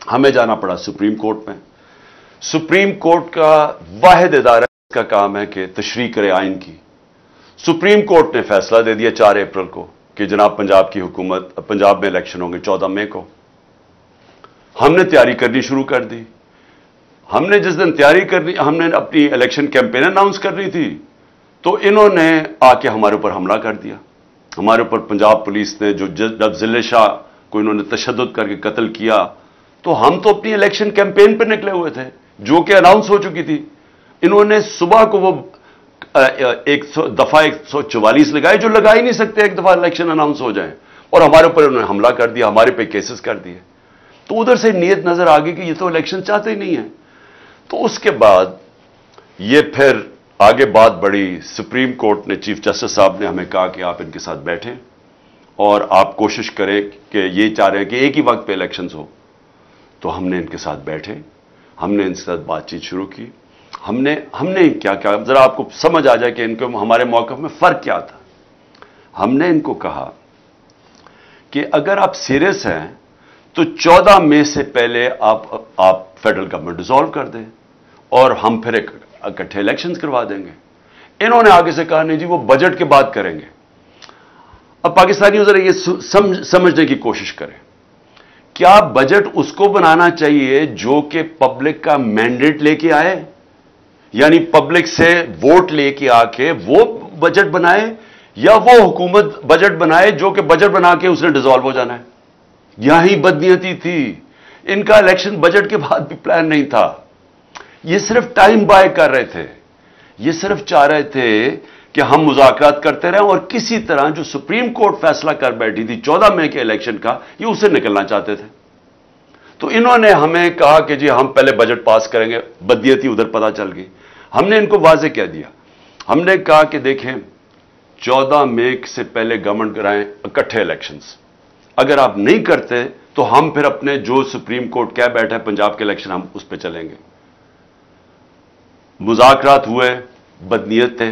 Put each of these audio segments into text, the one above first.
ہمیں جانا پڑا سپریم کورٹ میں. سپریم کورٹ کا واحد ادارہ اس کا کام ہے کہ تشریح کرے آئین کی. سپریم کورٹ نے فیصلہ دے دیا 4 اپریل کو کہ جناب پنجاب کی حکومت، پنجاب میں الیکشن ہوں گے 14 مئی کو. ہم نے تیاری کرنی شروع کر دی. ہم نے جس دن تیاری کرنی، ہم نے اپنی الیکشن کیمپین اناؤنس کرنی تھی، تو انہوں نے آ کے ہمارے اوپر حملہ کر دیا. ہمارے اوپر پنجاب پولیس نے جب ضلع شاہ کو انہوں نے تشدد کر کے قتل کیا، تو ہم تو اپنی الیکشن کیمپین پہ نکلے ہوئے تھے جو کہ اناؤنس ہو چکی تھی. انہوں نے صبح کو وہ دفعہ 144 لگائے جو لگا ہی نہیں سکتے ایک دفعہ الیکشن اناؤنس ہو جائیں، اور ہمارے اوپر انہوں نے حملہ کر دیا، ہمارے پہ کیسز کر دیے. تو ادھر سے نیت نظر آ گئی کہ یہ تو الیکشن چاہتے ہی نہیں ہیں. تو اس کے بعد یہ پھر آگے بات بڑھی. سپریم کورٹ نے، چیف جسٹس صاحب نے ہمیں کہا کہ آپ ان کے ساتھ بیٹھیں اور آپ کوشش کریں کہ یہ چاہ رہے ہیں کہ ایک ہی وقت پہ الیکشنز ہو. تو ہم نے ان کے ساتھ بیٹھے، ہم نے ان کے ساتھ بات چیت شروع کی. ہم نے کیا کیا ذرا آپ کو سمجھ آ جائے کہ ان کو ہمارے موقف میں فرق کیا تھا. ہم نے ان کو کہا کہ اگر آپ سیریس ہیں تو 14 مئی سے پہلے آپ فیڈرل گورنمنٹ ڈیزالو کر دیں اور ہم پھر اکٹھے الیکشنز کروا دیں گے. انہوں نے آگے سے کہا نہیں جی وہ بجٹ کے بعد کریں گے. اب پاکستانیوں ذرا یہ سمجھنے کی کوشش کریں، کیا بجٹ اس کو بنانا چاہیے جو کہ پبلک کا مینڈیٹ لے کے آئے، یعنی پبلک سے ووٹ لے کے آ کے وہ بجٹ بنائے، یا وہ حکومت بجٹ بنائے جو کہ بجٹ بنا کے اس نے ڈیزالو ہو جانا ہے؟ یہی بدنیتی تھی. ان کا الیکشن بجٹ کے بعد بھی پلان نہیں تھا. یہ صرف ٹائم بائے کر رہے تھے. یہ صرف چاہ رہے تھے کہ ہم مذاکرات کرتے رہیں اور کسی طرح جو سپریم کورٹ فیصلہ کر بیٹھی تھی 14 مئی کے الیکشن کا، یہ اسے نکلنا چاہتے تھے. تو انہوں نے ہمیں کہا کہ جی ہم پہلے بجٹ پاس کریں گے. بدنیتی ادھر پتہ چل گئی. ہم نے ان کو واضح کہہ دیا. ہم نے کہا کہ دیکھیں 14 مئی سے پہلے گورنمنٹ کرائیں اکٹھے الیکشنز. اگر آپ نہیں کرتے تو ہم پھر اپنے جو سپریم کورٹ کہہ بیٹھے پنجاب کے الیکشن ہم اس پہ چلیں گے. مذاکرات ہوئے، بدنیت تھے،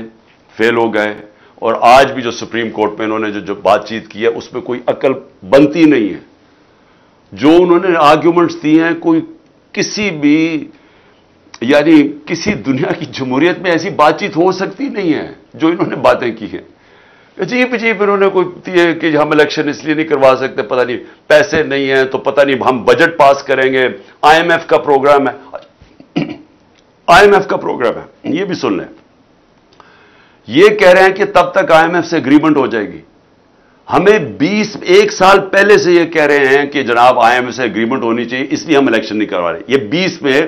فیل ہو گئے. اور آج بھی جو سپریم کورٹ میں انہوں نے جو بات چیت کی ہے اس میں کوئی عقل بنتی نہیں ہے. جو انہوں نے آرگیومنٹس دیے ہیں، کوئی کسی بھی یعنی کسی دنیا کی جمہوریت میں ایسی بات چیت ہو سکتی نہیں ہے جو انہوں نے باتیں کی ہیں. عجیب انہوں نے کوئی کہ ہم الیکشن اس لیے نہیں کروا سکتے، پتہ نہیں پیسے نہیں ہیں، تو پتہ نہیں ہم بجٹ پاس کریں گے. آئی ایم ایف کا پروگرام ہے. آئی ایم ایف کا پروگرام ہے، یہ بھی سن لیں. یہ کہہ رہے ہیں کہ تب تک آئی ایم ایف سے اگریمنٹ ہو جائے گی. ہمیں 1 سال پہلے سے یہ کہہ رہے ہیں کہ جناب آئی ایم ایف سے اگریمنٹ ہونی چاہیے، اس لیے ہم الیکشن نہیں کروا رہے. یہ 20 میں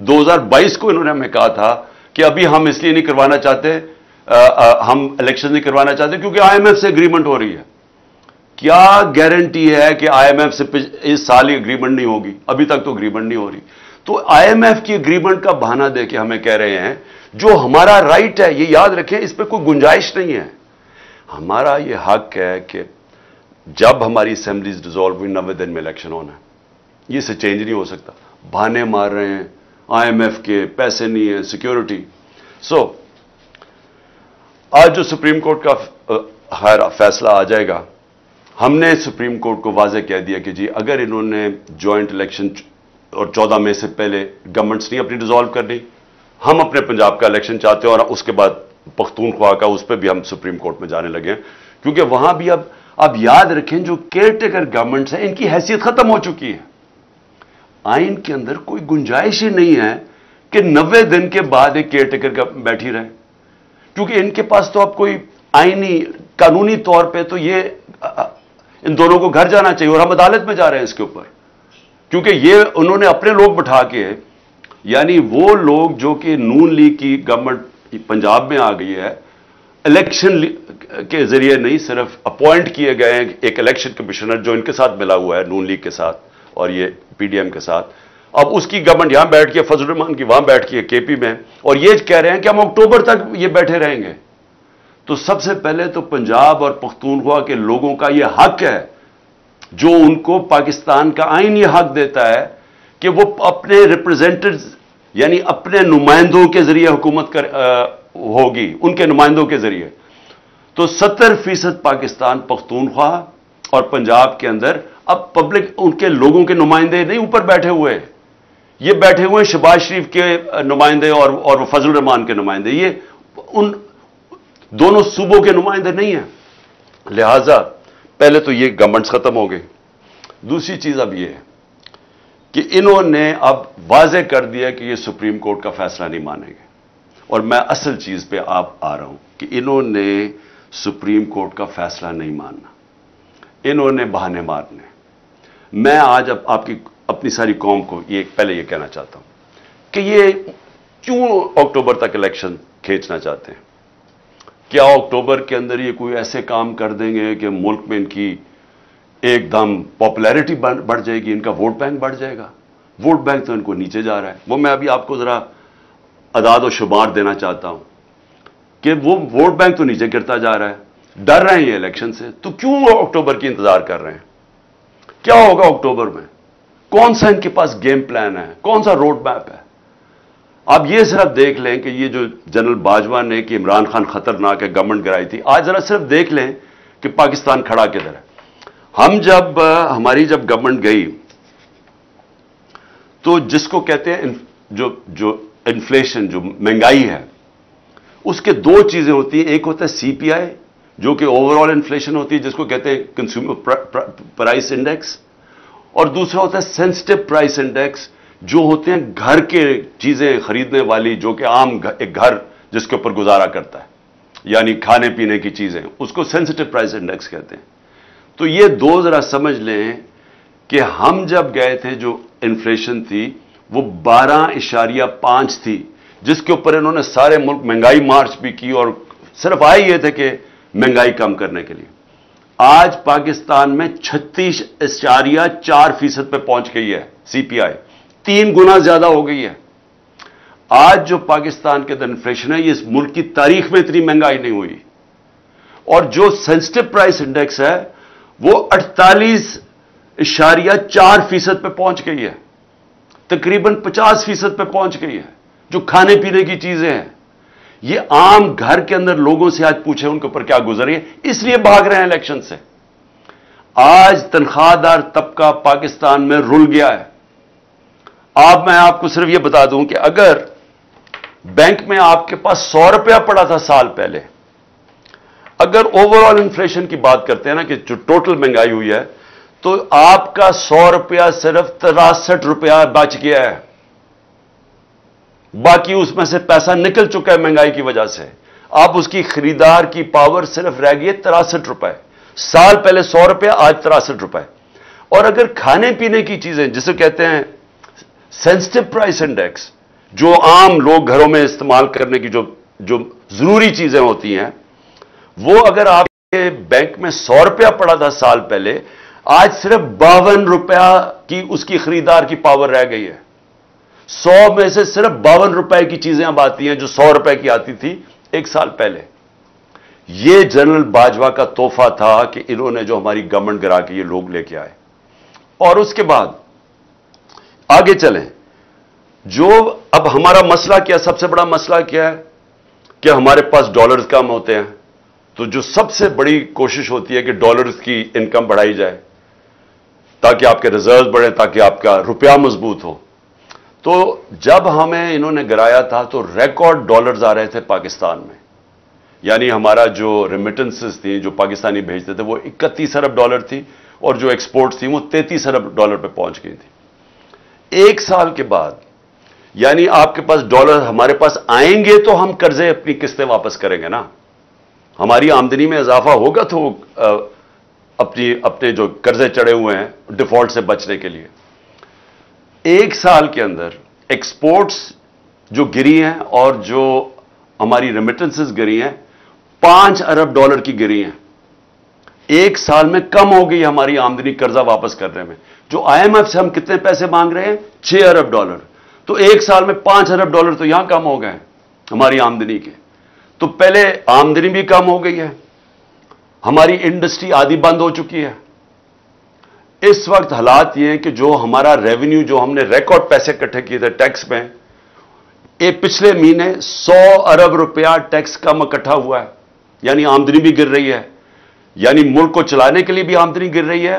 2022 کو انہوں نے ہمیں کہا تھا کہ ابھی ہم اس لیے نہیں کروانا چاہتے، ہم الیکشن نہیں کروانا چاہتے کیونکہ آئی ایم ایف سے اگریمنٹ ہو رہی ہے. کیا گارنٹی ہے کہ آئی ایم ایف سے اس سال ہی اگریمنٹ نہیں ہوگی؟ ابھی تک تو اگریمنٹ نہیں ہو رہی. تو آئی ایم ایف کی اگریمنٹ کا بہانہ دے کے ہمیں کہہ رہے ہیں جو ہمارا رائٹ ہے، یہ یاد رکھیں، اس پہ کوئی گنجائش نہیں ہے. ہمارا یہ حق ہے کہ جب ہماری اسمبلیز ڈیزالو ہوئی 90 دن میں الیکشن ہونا ہے. یہ سے چینج نہیں ہو سکتا. بہانے مار رہے ہیں آئی ایم ایف کے، پیسے نہیں ہیں، سیکیورٹی. آج جو سپریم کورٹ کا فیصلہ آ جائے گا، ہم نے سپریم کورٹ کو واضح کہہ دیا کہ جی اگر انہوں نے جوائنٹ الیکشن اور 14 مئی سے پہلے گورنمنٹس نہیں اپنی ڈیزالو کرنی، ہم اپنے پنجاب کا الیکشن چاہتے ہیں. اور اس کے بعد پختونخوا کا، اس پہ بھی ہم سپریم کورٹ میں جانے لگے ہیں کیونکہ وہاں بھی اب یاد رکھیں جو کیئر ٹیکر گورنمنٹس ہیں ان کی حیثیت ختم ہو چکی ہے. آئین کے اندر کوئی گنجائش ہی نہیں ہے کہ 90 دن کے بعد ایک کیئر ٹیکر بیٹھی رہے، کیونکہ ان کے پاس تو اب کوئی آئینی قانونی طور پہ تو یہ ان دونوں کو گھر جانا چاہیے. اور ہم عدالت میں جا رہے ہیں اس کے اوپر، کیونکہ یہ انہوں نے اپنے لوگ بٹھا کے، یعنی وہ لوگ جو کہ نون لیگ کی گورنمنٹ پنجاب میں آ گئی ہے، الیکشن کے ذریعے نہیں، صرف اپوائنٹ کیے گئے ہیں ایک الیکشن کمشنر جو ان کے ساتھ ملا ہوا ہے نون لیگ کے ساتھ اور یہ پی ڈی ایم کے ساتھ. اب اس کی گورنمنٹ یہاں بیٹھ کے، فضل الرحمان کی وہاں بیٹھ کے کے پی میں، اور یہ کہہ رہے ہیں کہ ہم اکتوبر تک یہ بیٹھے رہیں گے. تو سب سے پہلے تو پنجاب اور پختونخوا کے لوگوں کا یہ حق ہے جو ان کو پاکستان کا آئین یہ حق دیتا ہے کہ وہ اپنے ریپرزینٹیوز یعنی اپنے نمائندوں کے ذریعے حکومت ہوگی، ان کے نمائندوں کے ذریعے. تو 70% پاکستان پختونخوا اور پنجاب کے اندر اب پبلک ان کے لوگوں کے نمائندے نہیں اوپر بیٹھے ہوئے، یہ بیٹھے ہوئے شہباز شریف کے نمائندے اور فضل الرحمان کے نمائندے، یہ ان دونوں صوبوں کے نمائندے نہیں ہیں۔ لہذا پہلے تو یہ گورنمنٹس ختم ہو گئی۔ دوسری چیز اب یہ ہے کہ انہوں نے اب واضح کر دیا کہ یہ سپریم کورٹ کا فیصلہ نہیں مانیں گے، اور میں اصل چیز پہ آپ آ رہا ہوں کہ انہوں نے سپریم کورٹ کا فیصلہ نہیں ماننا، انہوں نے بہانے مارنے۔ میں آج اب آپ کی اپنی ساری قوم کو پہلے یہ کہنا چاہتا ہوں کہ یہ کیوں اکتوبر تک الیکشن کھینچنا چاہتے ہیں؟ کیا اکتوبر کے اندر یہ کوئی ایسے کام کر دیں گے کہ ملک میں ان کی ایک دم پاپولیرٹی بڑھ جائے گی، ان کا ووٹ بینک بڑھ جائے گا؟ ووٹ بینک تو ان کو نیچے جا رہا ہے۔ وہ میں ابھی آپ کو ذرا اعداد و شمار دینا چاہتا ہوں کہ وہ ووٹ بینک تو نیچے گرتا جا رہا ہے، ڈر رہے ہیں یہ الیکشن سے، تو کیوں وہ اکتوبر کی انتظار کر رہے ہیں؟ کیا ہوگا اکتوبر میں؟ کون سا ان کے پاس گیم پلان ہے؟ کون سا روڈ میپ ہے؟ آپ یہ صرف دیکھ لیں کہ یہ جو جنرل باجوہ نے کہ عمران خان خطرناک ہے گورنمنٹ گرائی تھی، آج ذرا صرف دیکھ لیں کہ پاکستان کھڑا کدھر ہے۔ ہماری جب گورنمنٹ گئی تو جس کو کہتے ہیں جو انفلیشن، جو مہنگائی ہے، اس کے دو چیزیں ہوتی ہیں، ایک ہوتا ہے سی پی آئی جو کہ اوور آل انفلیشن ہوتی ہے، جس کو کہتے ہیں کنزیومر پرائس انڈیکس، اور دوسرا ہوتا ہے سینسٹیو پرائس انڈیکس جو ہوتے ہیں گھر کے چیزیں خریدنے والی، جو کہ عام ایک گھر جس کے اوپر گزارا کرتا ہے، یعنی کھانے پینے کی چیزیں، اس کو سینسٹیو پرائس انڈیکس کہتے ہیں۔ تو یہ دو ذرا سمجھ لیں کہ ہم جب گئے تھے جو انفلیشن تھی وہ 12.5 تھی، جس کے اوپر انہوں نے سارے ملک مہنگائی مارچ بھی کی، اور صرف آئے یہ تھے کہ مہنگائی کم کرنے کے لیے۔ آج پاکستان میں 36.4% پہ پہنچ گئی ہے سی پی آئی، 3 گنا زیادہ ہو گئی ہے۔ آج جو پاکستان کے اندر انفلیشن ہے، یہ اس ملک کی تاریخ میں اتنی مہنگائی نہیں ہوئی، اور جو سینسٹیو پرائس انڈیکس ہے وہ 48.4% پہ پہنچ گئی ہے، تقریباً 50% پہ پہنچ گئی ہے۔ جو کھانے پینے کی چیزیں ہیں، یہ عام گھر کے اندر لوگوں سے آج پوچھیں ان کے اوپر کیا گزری ہے، اس لیے بھاگ رہے ہیں الیکشن سے۔ آج تنخواہ دار طبقہ پاکستان میں رل گیا ہے۔ میں آپ کو صرف یہ بتا دوں کہ اگر بینک میں آپ کے پاس 100 روپیہ پڑا تھا سال پہلے، اگر اوور آل انفلیشن کی بات کرتے ہیں نا کہ جو ٹوٹل مہنگائی ہوئی ہے، تو آپ کا 100 روپیہ صرف 63 روپیہ بچ گیا ہے، باقی اس میں سے پیسہ نکل چکا ہے مہنگائی کی وجہ سے۔ آپ اس کی خریدار کی پاور صرف رہ گئی 63 روپے، سال پہلے 100 روپیہ، آج 63 روپے۔ اور اگر کھانے پینے کی چیزیں جسے کہتے ہیں سینسٹیو پرائس انڈیکس، جو عام لوگ گھروں میں استعمال کرنے کی جو ضروری چیزیں ہوتی ہیں، وہ اگر آپ کے بینک میں 100 روپیہ پڑا تھا سال پہلے، آج صرف 52 روپیہ کی اس کی خریدار کی پاور رہ گئی ہے۔ 100 میں سے صرف 52 روپے کی چیزیں اب آتی ہیں جو 100 روپے کی آتی تھی ایک سال پہلے۔ یہ جنرل باجوہ کا تحفہ تھا کہ انہوں نے جو ہماری گورنمنٹ گرا کے یہ لوگ لے کے آئے۔ اور اس کے بعد آگے چلیں، جو اب ہمارا مسئلہ کیا، سب سے بڑا مسئلہ کیا ہے کہ ہمارے پاس ڈالرز کم ہوتے ہیں، تو جو سب سے بڑی کوشش ہوتی ہے کہ ڈالرز کی انکم بڑھائی جائے تاکہ آپ کے ریزروز بڑھیں، تاکہ آپ کا روپیہ مضبوط ہو۔ تو جب ہمیں انہوں نے گرایا تھا تو ریکارڈ ڈالرز آ رہے تھے پاکستان میں، یعنی ہمارا جو ریمیٹنسز تھیں جو پاکستانی بھیجتے تھے وہ 31 ارب ڈالر تھی، اور جو ایکسپورٹس تھیں وہ 33 ارب ڈالر پہ پہنچ گئی تھی۔ ایک سال کے بعد، یعنی آپ کے پاس ڈالر ہمارے پاس آئیں گے تو ہم قرضے اپنی قسطیں واپس کریں گے نا، ہماری آمدنی میں اضافہ ہوگا تو اپنے جو قرضے چڑھے ہوئے ہیں ڈیفالٹ سے بچنے کے لیے۔ ایک سال کے اندر ایکسپورٹس جو گری ہیں اور جو ہماری ریمیٹنسز گری ہیں 5 ارب ڈالر کی گری ہیں۔ ایک سال میں کم ہو گئی ہماری آمدنی قرضہ واپس کرنے میں۔ جو آئی ایم ایف سے ہم کتنے پیسے مانگ رہے ہیں؟ 6 ارب ڈالر، تو ایک سال میں 5 ارب ڈالر تو یہاں کم ہو گئے ہماری آمدنی کے۔ تو پہلے آمدنی بھی کم ہو گئی ہے، ہماری انڈسٹری آدھی بند ہو چکی ہے۔ اس وقت حالات یہ ہیں کہ جو ہمارا ریونیو، جو ہم نے ریکارڈ پیسے اکٹھے کیے تھے ٹیکس میں، پچھلے مہینے 100 ارب روپیہ ٹیکس کم اکٹھا ہوا ہے، یعنی آمدنی بھی گر رہی ہے، یعنی ملک کو چلانے کے لیے بھی آمدنی گر رہی ہے،